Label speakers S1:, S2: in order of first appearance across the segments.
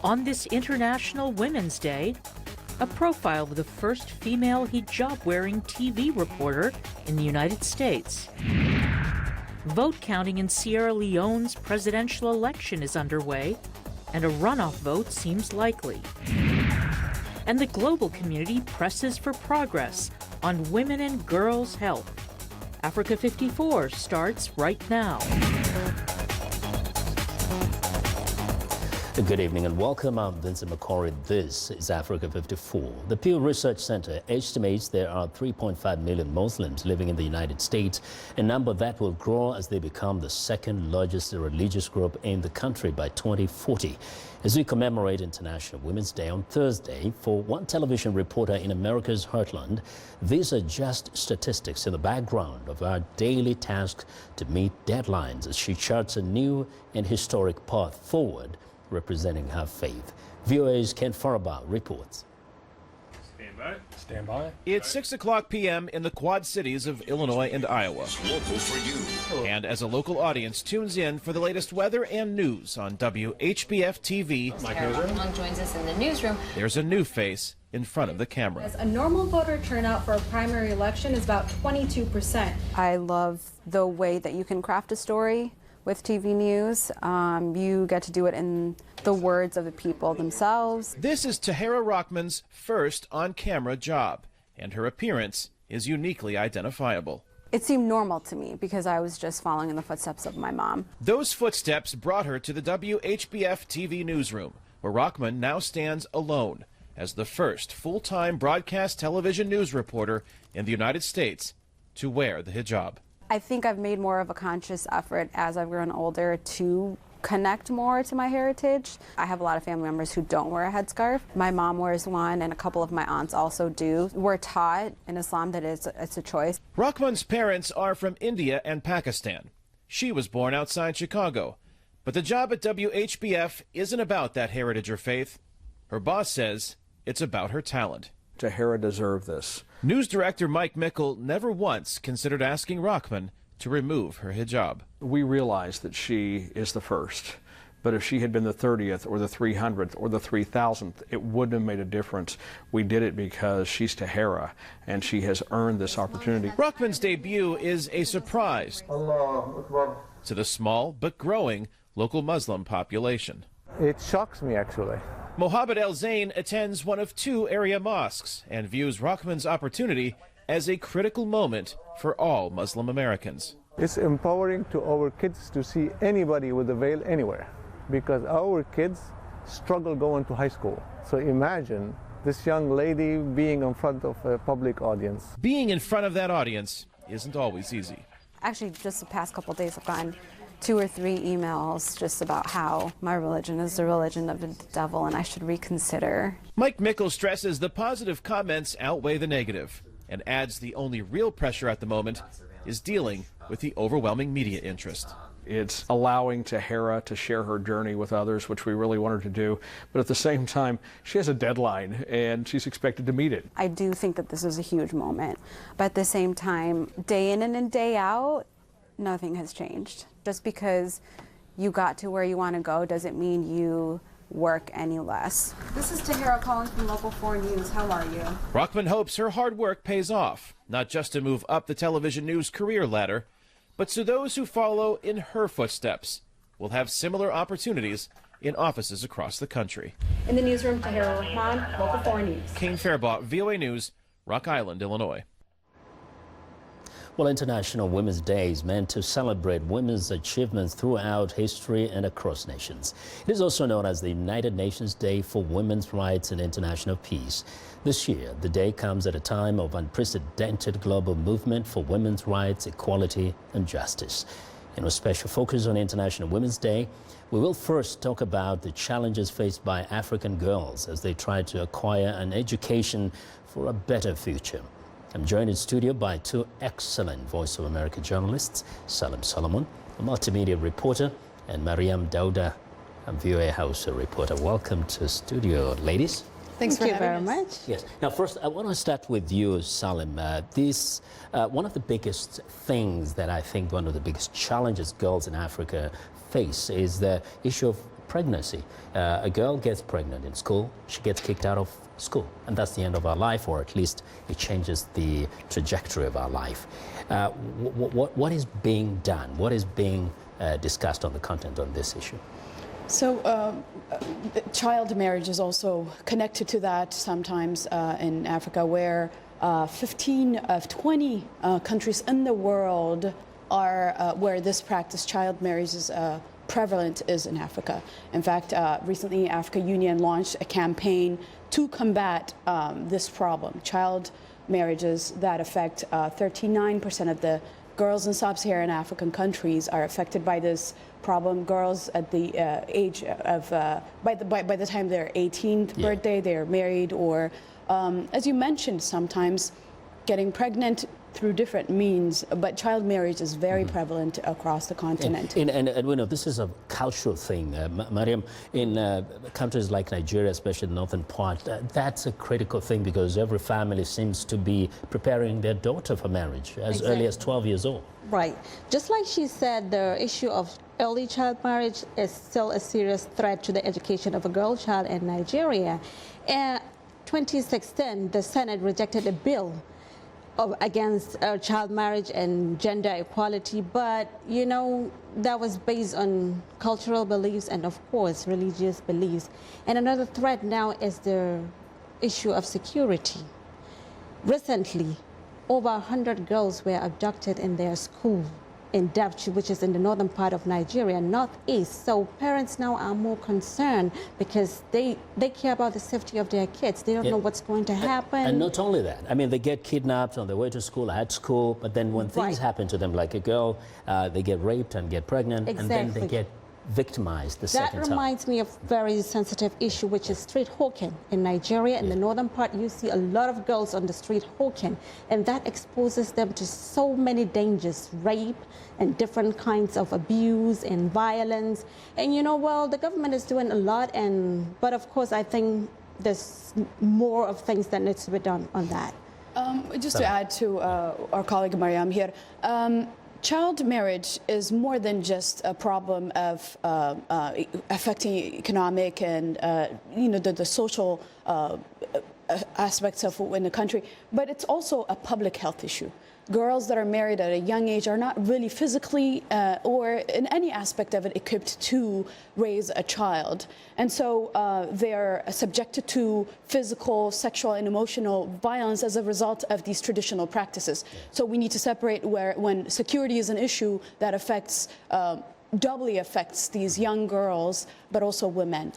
S1: On this International Women's Day, a profile of the first female hijab-wearing TV reporter in the United States. Vote counting in Sierra Leone's presidential election is underway, and a runoff vote seems likely. And the global community presses for progress on women and girls' health. Africa 54 starts right now.
S2: Good evening and welcome. I'm Vincent McCory. This is Africa 54. The Pew Research Center estimates there are 3.5 million Muslims living in the United States, a number that will grow as they become the second largest religious group in the country by 2040. As we commemorate International Women's Day on Thursday, for one television reporter in America's heartland, these are just statistics in the background of our daily task to meet deadlines as she charts a new and historic path forward representing her faith. VOA's Ken Faraba reports.
S3: Stand by.
S4: Stand by.
S3: It's 6 o'clock p.m. in the Quad Cities of Illinois and Iowa.
S5: Local for you.
S3: And as a local audience tunes in for the latest weather and news on WHBF TV,
S6: Long joins us in the newsroom.
S3: there's a new face in front of the camera.
S7: A normal voter turnout for a primary election is about 22%.
S8: I love the way that you can craft a story with TV news. You get to do it in the words of the people themselves.
S3: This is Tahara Rockman's first on-camera job, and her appearance is uniquely identifiable.
S8: It seemed normal to me because I was just following in the footsteps of my mom.
S3: Those footsteps brought her to the WHBF TV newsroom, where Rockman now stands alone as the first full-time broadcast television news reporter in the United States to wear the hijab.
S8: I think I've made more of a conscious effort as I've grown older to connect more to my heritage. I have a lot of family members who don't wear a headscarf. My mom wears one and a couple of my aunts also do. We're taught in Islam that it's a choice.
S3: Rockman's parents are from India and Pakistan. She was born outside Chicago. But the job at WHBF isn't about that heritage or faith. Her boss says it's about her talent.
S4: Tahara deserved this.
S3: News director Mike Mickle never once considered asking Rockman to remove her hijab.
S4: We realize that she is the first, but if she had been the 30th or the 300th or the 3000th, it wouldn't have made a difference. We did it because she's Tahara, and she has earned this opportunity.
S3: Rockman's debut is a surprise to the small but growing local Muslim population.
S9: It shocks me, actually.
S3: Mohammed El Zain attends one of two area mosques and views Rockman's opportunity as a critical moment for all Muslim Americans.
S9: It's empowering to our kids to see anybody with a veil anywhere, because our kids struggle going to high school. So imagine this young lady being in front of a public audience.
S3: Being in front of that audience isn't always easy.
S8: Actually, just the past couple of days I've gotten 2 or 3 emails just about how my religion is the religion of the devil and I should reconsider.
S3: Mike Mickle stresses the positive comments outweigh the negative and adds the only real pressure at the moment is dealing with the overwhelming media interest.
S4: It's allowing Tahara to share her journey with others, which we really want her to do. But at the same time, she has a deadline and she's expected to meet it.
S8: I do think that this is a huge moment. But at the same time, day in and day out, nothing has changed. Just because you got to where you want to go doesn't mean you work any less.
S7: This is Tahara calling from Local 4 News. How are you?
S3: Rockman hopes her hard work pays off, not just to move up the television news career ladder, but so those who follow in her footsteps will have similar opportunities in offices across the country.
S7: In the newsroom, Tahara Rahman, Local 4 News.
S3: Kane Fairbaugh, VOA News, Rock Island, Illinois.
S2: Well, International Women's Day is meant to celebrate women's achievements throughout history and across nations. It is also known as the United Nations Day for Women's Rights and International Peace. This year, the day comes at a time of unprecedented global movement for women's rights, equality, and justice. In a special focus on International Women's Day, we will first talk about the challenges faced by African girls as they try to acquire an education for a better future. I'm joined in studio by 2 excellent Voice of America journalists, Salim Solomon, a multimedia reporter, and Mariam Dauda, a VOA House reporter. Welcome to studio, ladies.
S8: Thank you very much.
S2: Yes. Now, first, I want to start with you, Salim. One of the biggest things that I think one of the biggest challenges girls in Africa face is the issue of pregnancy. A girl gets pregnant in school, she gets kicked out of school, and that's the end of our life, or at least it changes the trajectory of our life. What is being done? What is being discussed on the content on this issue?
S10: So child marriage is also connected to that sometimes in Africa, where 15 of 20 countries in the world are where this practice, child marriage, is prevalent, is in Africa. In fact, recently Africa Union launched a campaign to combat this problem, child marriages that affect 39% of the girls in sub-Saharan African countries are affected by this problem. Girls at the age of, by the time they're 18th birthday, they're married, or as you mentioned, sometimes getting pregnant through different means, but child marriage is very prevalent across the continent.
S2: And we know this is a cultural thing. Mariam, in countries like Nigeria, especially the northern part, that's a critical thing because every family seems to be preparing their daughter for marriage as early as 12 years old.
S11: Right. Just like she said, the issue of early child marriage is still a serious threat to the education of a girl child in Nigeria. In 2016, the Senate rejected a bill against child marriage and gender equality, but you know, that was based on cultural beliefs and of course religious beliefs. And another threat now is the issue of security. Recently, over 100 girls were abducted in their school in Dabchi, which is in the northern part of Nigeria, northeast. So parents now are more concerned because they care about the safety of their kids. They don't know what's going to happen.
S2: And not only that, I mean, they get kidnapped on their way to school, at school, but then when things happen to them, like a girl, they get raped and get pregnant, and then they get victimized the second time.
S11: That reminds me of a very sensitive issue, which is street hawking in Nigeria. In the northern part, you see a lot of girls on the street hawking, and that exposes them to so many dangers, rape and different kinds of abuse and violence. And you know, well, the government is doing a lot, but of course, I think there's more of things that needs to be done on that.
S10: Just to add to our colleague Mariam here, child marriage is more than just a problem of affecting economic and you know, the social aspects of in the country, but it's also a public health issue. Girls that are married at a young age are not really physically or in any aspect of it equipped to raise a child. And so they're subjected to physical, sexual, and emotional violence as a result of these traditional practices. So we need to separate when security is an issue that affects, doubly affects these young girls, but also women.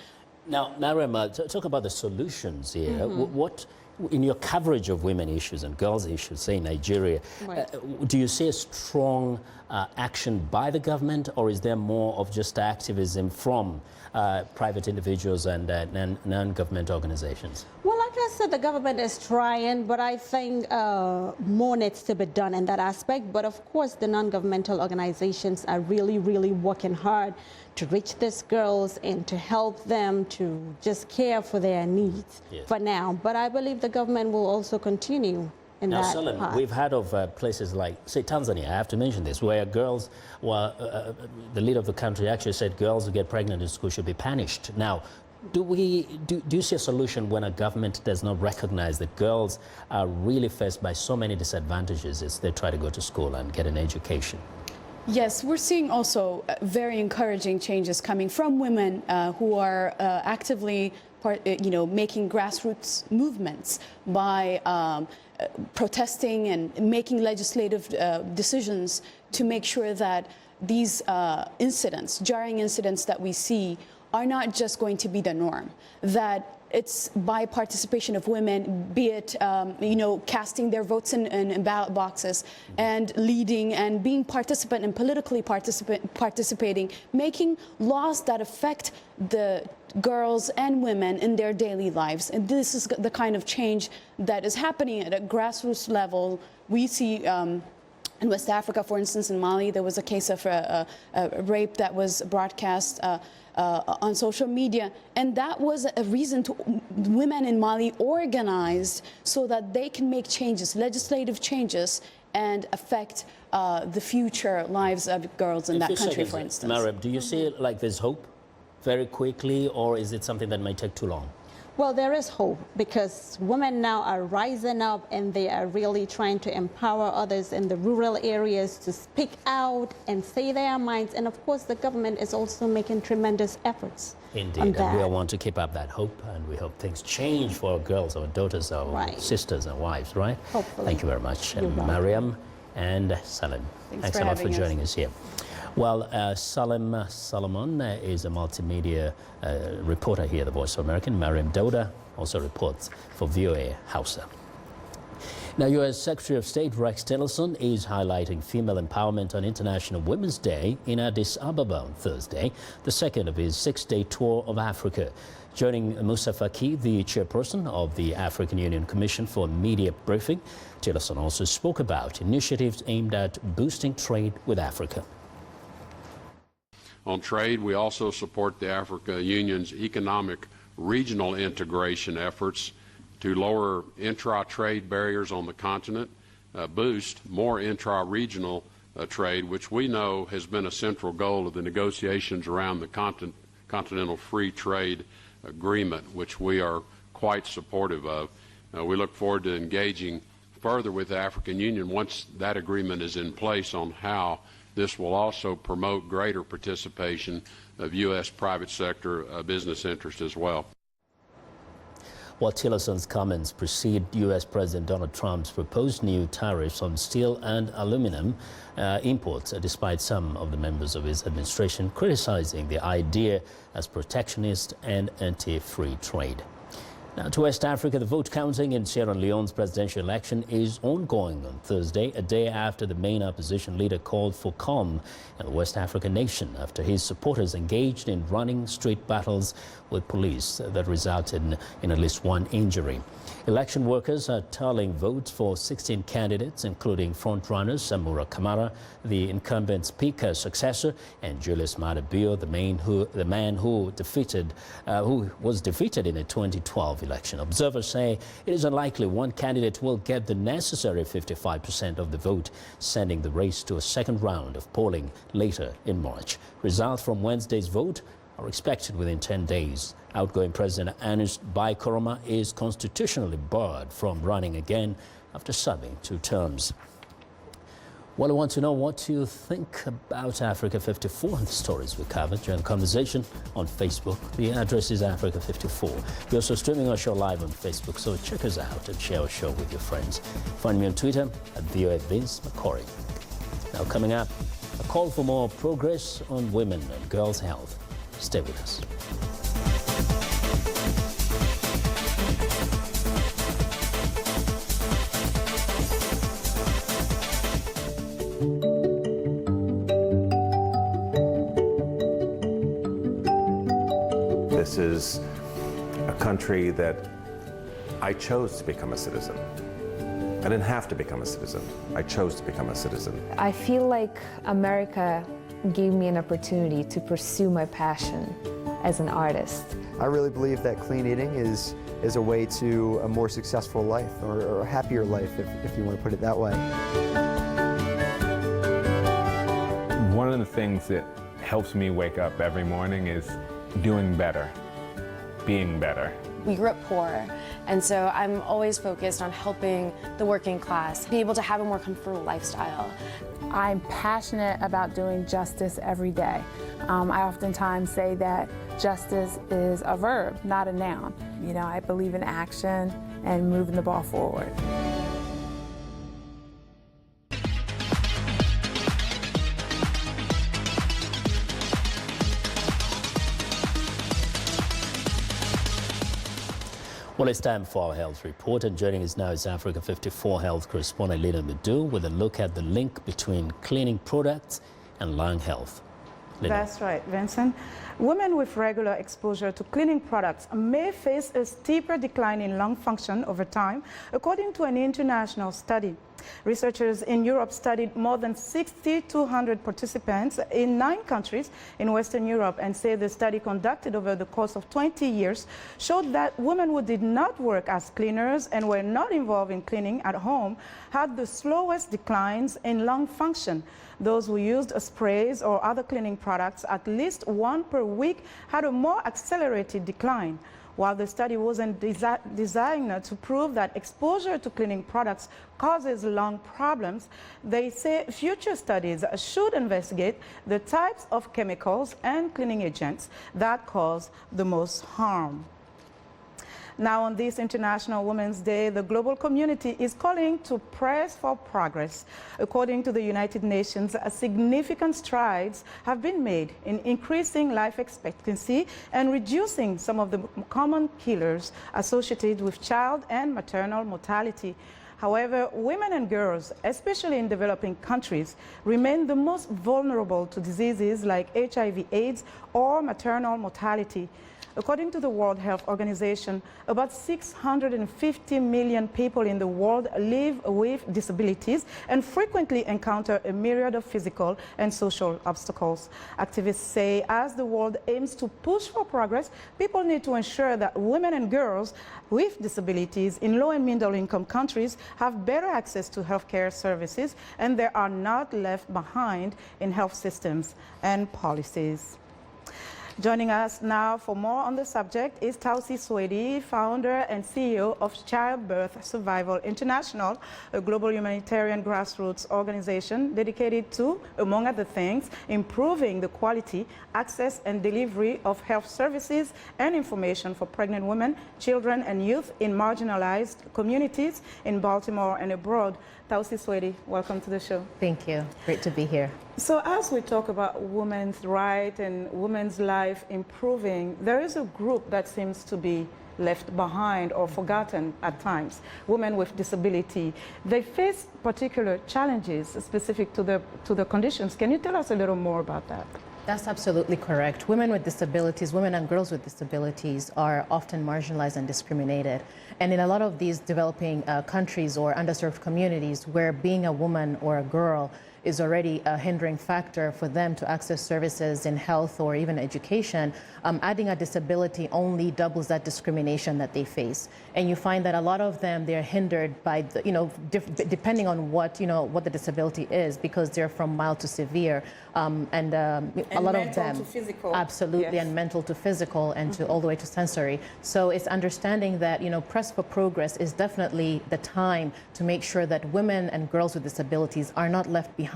S2: Now, Mariam, talk about the solutions here. What, in your coverage of women issues and girls issues, say in Nigeria, do you see a strong action by the government, or is there more of just activism from private individuals and non-government organizations?
S11: Well, like I said, the government is trying, but I think more needs to be done in that aspect. But of course, the non-governmental organizations are really, really working hard to reach these girls and to help them to just care for their needs for now. But I believe the government will also continue in
S2: now,
S11: that
S2: Solon,
S11: part.
S2: we've heard of places like, say, Tanzania, I have to mention this, where girls, well, the leader of the country actually said girls who get pregnant in school should be punished. Now, do you see a solution when a government does not recognize that girls are really faced by so many disadvantages as they try to go to school and get an education?
S10: Yes, we're seeing also very encouraging changes coming from women who are actively making grassroots movements by protesting and making legislative decisions to make sure that these incidents, jarring incidents that we see, are not just going to be the norm, that it's by participation of women, be it, casting their votes in ballot boxes and leading and being participant and politically participating, making laws that affect the girls and women in their daily lives. And this is the kind of change that is happening at a grassroots level. We see in West Africa, for instance, in Mali, there was a case of a rape that was broadcast on social media, and that was a reason to women in Mali organized so that they can make changes, legislative changes, and affect the future lives of girls in that country, for instance.
S2: Mariam, do you see it like there's hope? very quickly, or is it something that may take too long?
S11: Well, there is hope because women now are rising up and they are really trying to empower others in the rural areas to speak out and say their minds. And of course, the government is also making tremendous efforts.
S2: Indeed, and we all want to keep up that hope, and we hope things change for our girls, our daughters, our sisters and wives, right?
S11: Hopefully.
S2: Thank you very much, Mariam and Salim. Thanks a lot for joining us here. Well, Salim Solomon is a multimedia reporter here at the Voice of America. Mariam Dauda also reports for VOA Hausa. Now, U.S. Secretary of State Rex Tillerson is highlighting female empowerment on International Women's Day in Addis Ababa on Thursday, the second of his 6-day tour of Africa. Joining Moussa Faki, the chairperson of the African Union Commission for Media Briefing, Tillerson also spoke about initiatives aimed at boosting trade with Africa.
S12: On trade, we also support the Africa Union's economic regional integration efforts to lower intra-trade barriers on the continent, boost more intra-regional trade, which we know has been a central goal of the negotiations around the Continental Free Trade Agreement, which we are quite supportive of. We look forward to engaging further with the African Union once that agreement is in place on how this will also promote greater participation of U.S. private sector business interests as well.
S2: While Tillerson's comments precede U.S. President Donald Trump's proposed new tariffs on steel and aluminum imports, despite some of the members of his administration criticizing the idea as protectionist and anti-free trade. Now to West Africa, the vote counting in Sierra Leone's presidential election is ongoing on Thursday, a day after the main opposition leader called for calm in the West African nation after his supporters engaged in running street battles with police that resulted in at least one injury. Election workers are tallying votes for 16 candidates, including frontrunners Samura Kamara, the incumbent speaker's successor, and Julius Maada Bio, the man who was defeated in the 2012 election. Observers say it is unlikely one candidate will get the necessary 55% of the vote, sending the race to a second round of polling later in March. Results from Wednesday's vote are expected within 10 days. Outgoing President Ernest Bai Koroma is constitutionally barred from running again after serving 2 terms. Well, I want to know what you think about Africa 54 and the stories we covered. Join the conversation on Facebook. The address is Africa 54. We're also streaming our show live on Facebook, so check us out and share our show with your friends. Find me on Twitter at VOA Vince McCory. Now coming up, a call for more progress on women and girls' health. Stay with us.
S13: This is a country that I chose to become a citizen. I didn't have to become a citizen. I chose to become a citizen.
S14: I feel like America gave me an opportunity to pursue my passion as an artist.
S15: I really believe that clean eating is a way to a more successful life, or a happier life, if you want to put it that way.
S16: One of the things that helps me wake up every morning is doing better, being better.
S17: We grew up poor, and so I'm always focused on helping the working class be able to have a more comfortable lifestyle.
S18: I'm passionate about doing justice every day. I oftentimes say that justice is a verb, not a noun. You know, I believe in action and moving the ball forward.
S2: Well, it's time for our health report, and joining us now is Africa 54 health correspondent Lina Medu with a look at the link between cleaning products and lung health. Lina.
S19: That's right, Vincent. Women with regular exposure to cleaning products may face a steeper decline in lung function over time, according to an international study. Researchers in Europe studied more than 6,200 participants in 9 countries in Western Europe and say the study conducted over the course of 20 years showed that women who did not work as cleaners and were not involved in cleaning at home had the slowest declines in lung function. Those who used sprays or other cleaning products at least one per week had a more accelerated decline. While the study wasn't designed to prove that exposure to cleaning products causes lung problems, they say future studies should investigate the types of chemicals and cleaning agents that cause the most harm. Now, on this International Women's Day, the global community is calling to press for progress. According to the United Nations, significant strides have been made in increasing life expectancy and reducing some of the common killers associated with child and maternal mortality. However, women and girls, especially in developing countries, remain the most vulnerable to diseases like HIV/AIDS or maternal mortality. According to the World Health Organization, about 650 million people in the world live with disabilities and frequently encounter a myriad of physical and social obstacles. Activists say as the world aims to push for progress, people need to ensure that women and girls with disabilities in low and middle income countries have better access to healthcare services and they are not left behind in health systems and policies. Joining us now for more on the subject is Tausi Swedi, founder and CEO of Childbirth Survival International, a global humanitarian grassroots organization dedicated to, among other things, improving the quality, access and delivery of health services and information for pregnant women, children and youth in marginalized communities in Baltimore and abroad. Tausi Swedi, welcome to the show.
S20: Thank you. Great to be here.
S19: So as we talk about women's rights and women's life improving, there is a group that seems to be left behind or forgotten at times, women with disability. They face particular challenges specific to the conditions. Can you tell us a little more about that?
S20: That's absolutely correct. Women with disabilities, women and girls with disabilities are often marginalized and discriminated. And in a lot of these developing countries or underserved communities where being a woman or a girl is already a hindering factor for them to access services in health or even education, adding a disability only doubles that discrimination that they face. And you find that a lot of them, they're hindered by, depending on what the disability is, because they're from mild to severe. And a lot of them,
S19: to physical.
S20: Absolutely,
S19: Yes.
S20: and mental to physical and to all the way to sensory. So it's understanding that, Press for Progress is definitely the time to make sure that women and girls with disabilities are not left behind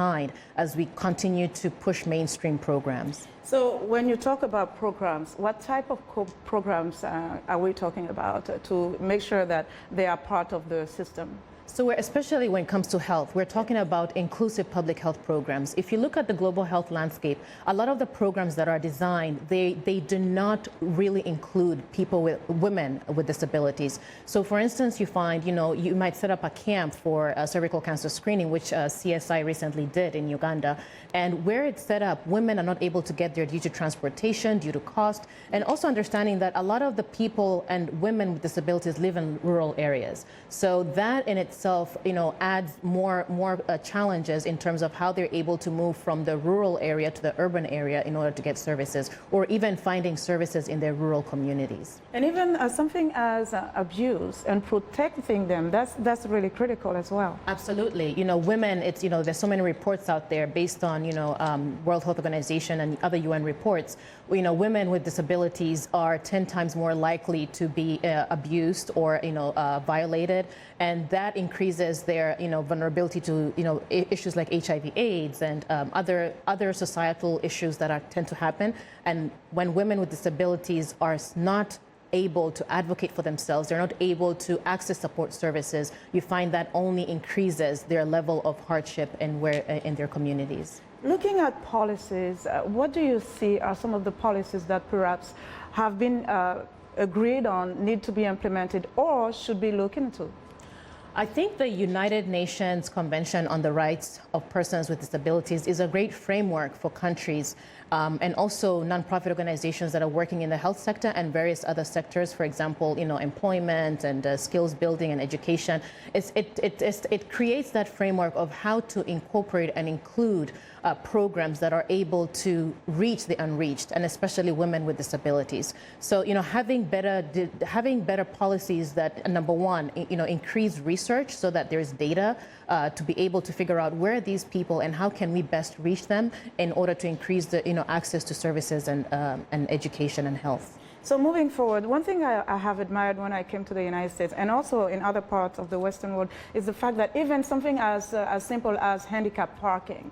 S20: as we continue to push mainstream programs.
S19: So when you talk about programs, what type of programs are we talking about to make sure that they are part of the system?
S20: So especially when it comes to health, we're talking about inclusive public health programs. If you look at the global health landscape, a lot of the programs that are designed, they do not really include women with disabilities. So for instance, you find, you might set up a camp for cervical cancer screening, which CSI recently did in Uganda. And where it's set up, women are not able to get there due to transportation, due to cost, and also understanding that a lot of the people and women with disabilities live in rural areas. So that in itself, adds more challenges in terms of how they're able to move from the rural area to the urban area in order to get services, or even finding services in their rural communities.
S19: And even something as abuse and protecting them, that's really critical as well.
S20: Absolutely. Women, there's so many reports out there based on, World Health Organization and other UN reports. Women with disabilities are 10 times more likely to be abused or, violated. And that increases their, vulnerability to, issues like HIV/AIDS and other societal issues that tend to happen. And when women with disabilities are not able to advocate for themselves, they're not able to access support services, you find that only increases their level of hardship in their communities.
S19: Looking at policies, what do you see are some of the policies that perhaps have been agreed on, need to be implemented, or should be looked into?
S20: I think the United Nations Convention on the Rights of Persons with Disabilities is a great framework for countries and also nonprofit organizations that are working in the health sector and various other sectors, for example, employment and skills building and education. It creates that framework of how to incorporate and include programs that are able to reach the unreached, and especially women with disabilities. So, having better policies that, number one, increase research so that there's data to be able to figure out where are these people and how can we best reach them in order to increase the, access to services and education and health.
S19: So moving forward, one thing I have admired when I came to the United States and also in other parts of the Western world is the fact that even something as simple as handicap parking,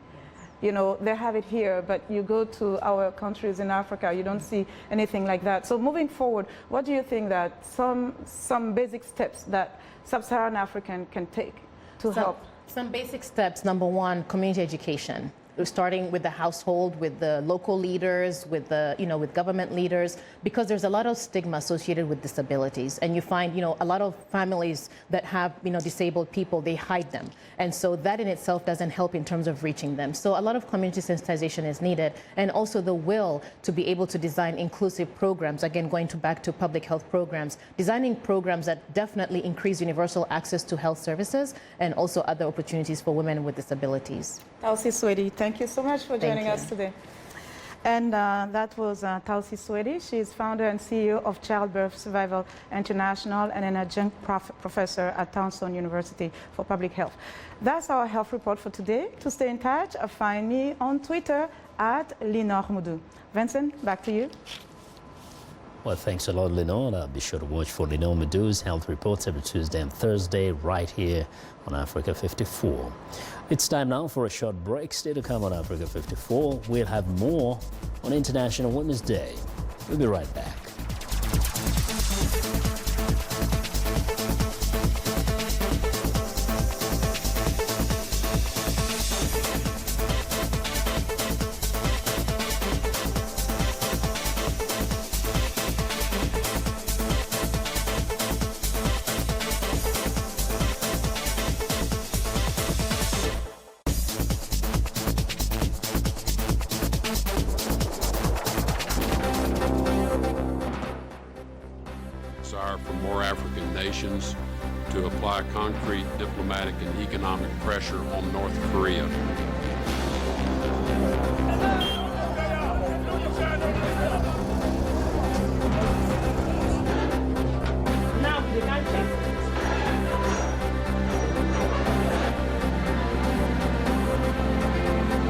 S19: they have it here, but you go to our countries in Africa, you don't see anything like that. So moving forward, what do you think that some basic steps that Sub-Saharan African can take to help?
S20: Some basic steps. Number one, community education. Starting with the household, with the local leaders, with the, with government leaders, because there's a lot of stigma associated with disabilities. And you find, a lot of families that have, disabled people, they hide them. And so that in itself doesn't help in terms of reaching them. So a lot of community sensitization is needed. And also the will to be able to design inclusive programs, again, back to public health programs, designing programs that definitely increase universal access to health services and also other opportunities for women with disabilities.
S19: Tausi Swedi, thank you so much for joining us today. And that was Tausi Swedi. She is founder and CEO of Childbirth Survival International and an adjunct professor at Towson University for Public Health. That's our health report for today. To stay in touch, find me on Twitter at Lenore Moudou. Vincent, back to you.
S2: Well, thanks a lot, Lenore. Be sure to watch for Lenore Moudou's health reports every Tuesday and Thursday right here on Africa 54. It's time now for a short break. Stay to come on Africa 54. We'll have more on International Women's Day. We'll be right back.
S12: For more African nations to apply concrete diplomatic and economic pressure on North Korea.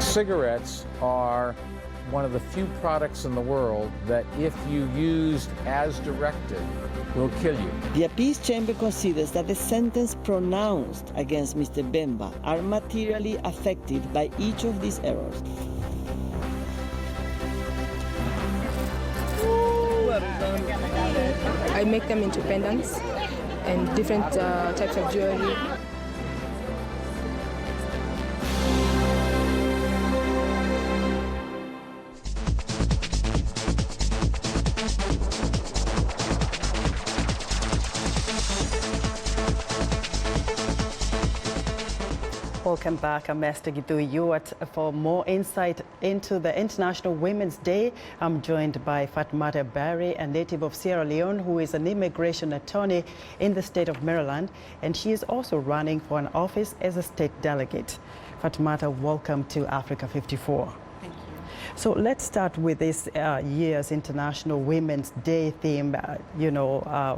S21: Cigarettes are one of the few products in the world that if you used as directed will kill you.
S22: The appeals chamber considers that the sentence pronounced against Mr. Bemba are materially affected by each of these errors.
S23: I make them into pendants and different types of jewelry.
S24: Welcome back. I'm Esther Gitu-Ewart. For more insight into the International Women's Day, I'm joined by Fatmata Barry, a native of Sierra Leone, who is an immigration attorney in the state of Maryland, and she is also running for an office as a state delegate. Fatmata, welcome to Africa 54. So let's start with this year's International Women's Day theme,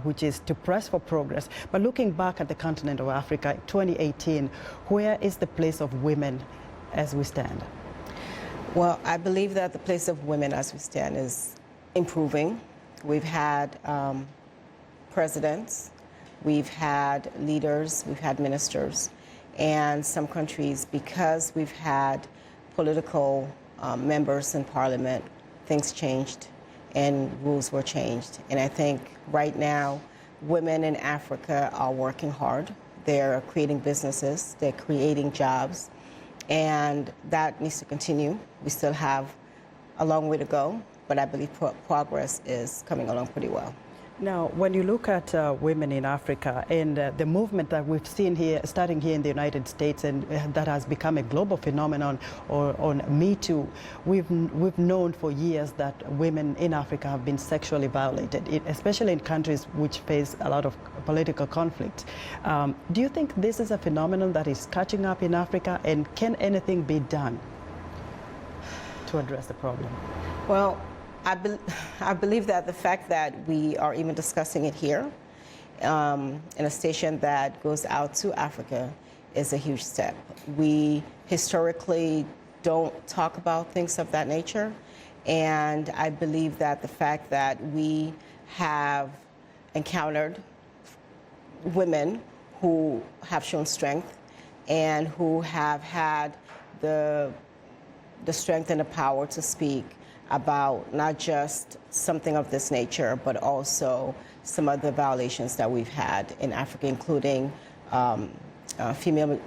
S24: which is to press for progress. But looking back at the continent of Africa, 2018, where is the place of women as we stand?
S25: Well, I believe that the place of women as we stand is improving. We've had presidents, we've had leaders, we've had ministers, and some countries, because we've had political members in parliament, things changed and rules were changed. And I think right now, women in Africa are working hard. They're creating businesses, they're creating jobs, and that needs to continue. We still have a long way to go, but I believe progress is coming along pretty well.
S24: Now, when you look at women in Africa and the movement that we've seen here, starting here in the United States, and that has become a global phenomenon, or on Me Too, we've known for years that women in Africa have been sexually violated, especially in countries which face a lot of political conflict. Do you think this is a phenomenon that is catching up in Africa, and can anything be done to address the problem?
S25: Well, I believe that the fact that we are even discussing it here in a station that goes out to Africa is a huge step. We historically don't talk about things of that nature, and I believe that the fact that we have encountered women who have shown strength and who have had the strength and the power to speak about not just something of this nature, but also some of the violations that we've had in Africa, including female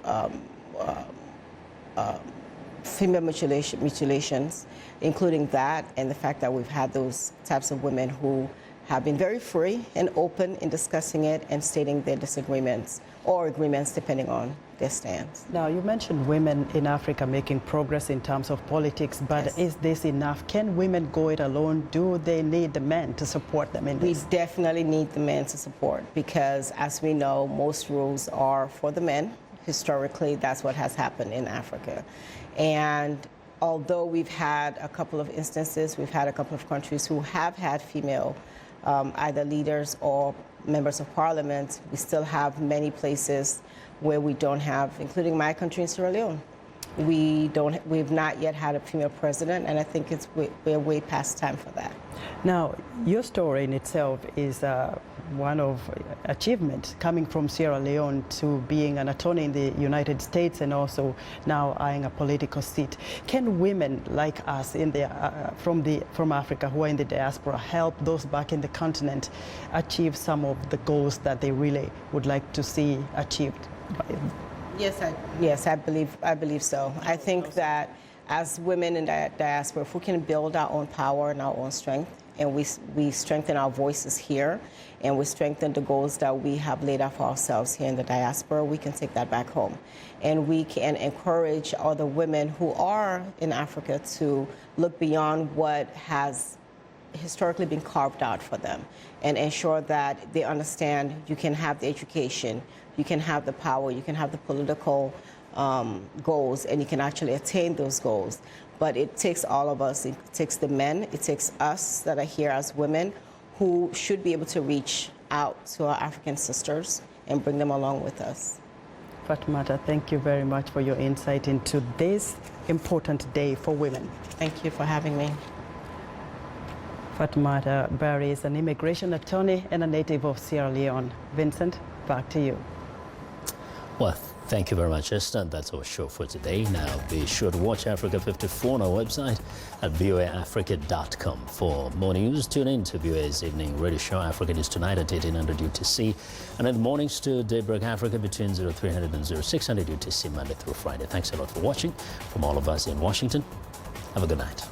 S25: mutilations, including that, and the fact that we've had those types of women who have been very free and open in discussing it and stating their disagreements or agreements depending on their stance.
S24: Now, you mentioned women in Africa making progress in terms of politics, but yes, is this enough? Can women go it alone? Do they need the men to support them in this?
S25: We definitely need the men to support, because as we know, most rules are for the men. Historically, that's what has happened in Africa. And although we've had a couple of instances, we've had a couple of countries who have had female either leaders or members of parliament, we still have many places where we don't have, including my country in Sierra Leone. We've not yet had a female president, and I think we're way past time for that.
S24: Now, your story in itself is one of achievement, coming from Sierra Leone to being an attorney in the United States and also now eyeing a political seat. Can women like us from Africa who are in the diaspora help those back in the continent achieve some of the goals that they really would like to see achieved?
S25: Yes, I believe so. I think that as women in the diaspora, if we can build our own power and our own strength, and we strengthen our voices here, and we strengthen the goals that we have laid out for ourselves here in the diaspora, we can take that back home. And we can encourage other women who are in Africa to look beyond what has historically been carved out for them and ensure that they understand you can have the education, you can have the power, you can have the political goals, and you can actually attain those goals. But it takes all of us. It takes the men, it takes us that are here as women who should be able to reach out to our African sisters and bring them along with us.
S24: Fatoumata, thank you very much for your insight into this important day for women.
S25: Thank you for having me.
S24: Fatoumata Barry is an immigration attorney and a native of Sierra Leone. Vincent, back to you.
S2: Well, thank you very much, Esther. That's our show for today. Now, be sure to watch Africa 54 on our website at voaafrica.com. For more news, tune in to VOA's evening radio show, Africa News Tonight at 1800 UTC, and in the mornings to Daybreak Africa between 0300 and 0600 UTC, Monday through Friday. Thanks a lot for watching. From all of us in Washington, have a good night.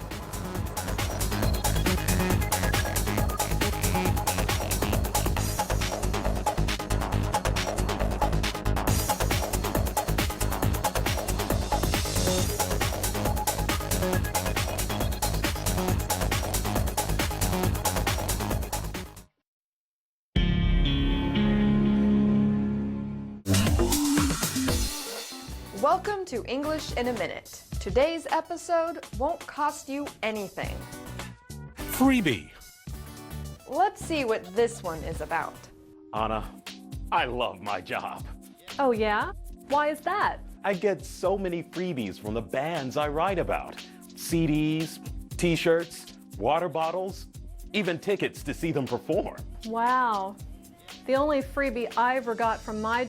S1: Welcome to English in a Minute. Today's episode won't cost you anything.
S4: Freebie.
S1: Let's see what this one is about.
S5: Anna, I love my job.
S1: Oh yeah? Why is that?
S5: I get so many freebies from the bands I write about. CDs, t-shirts, water bottles, even tickets to see them perform.
S1: Wow. The only freebie I ever got from my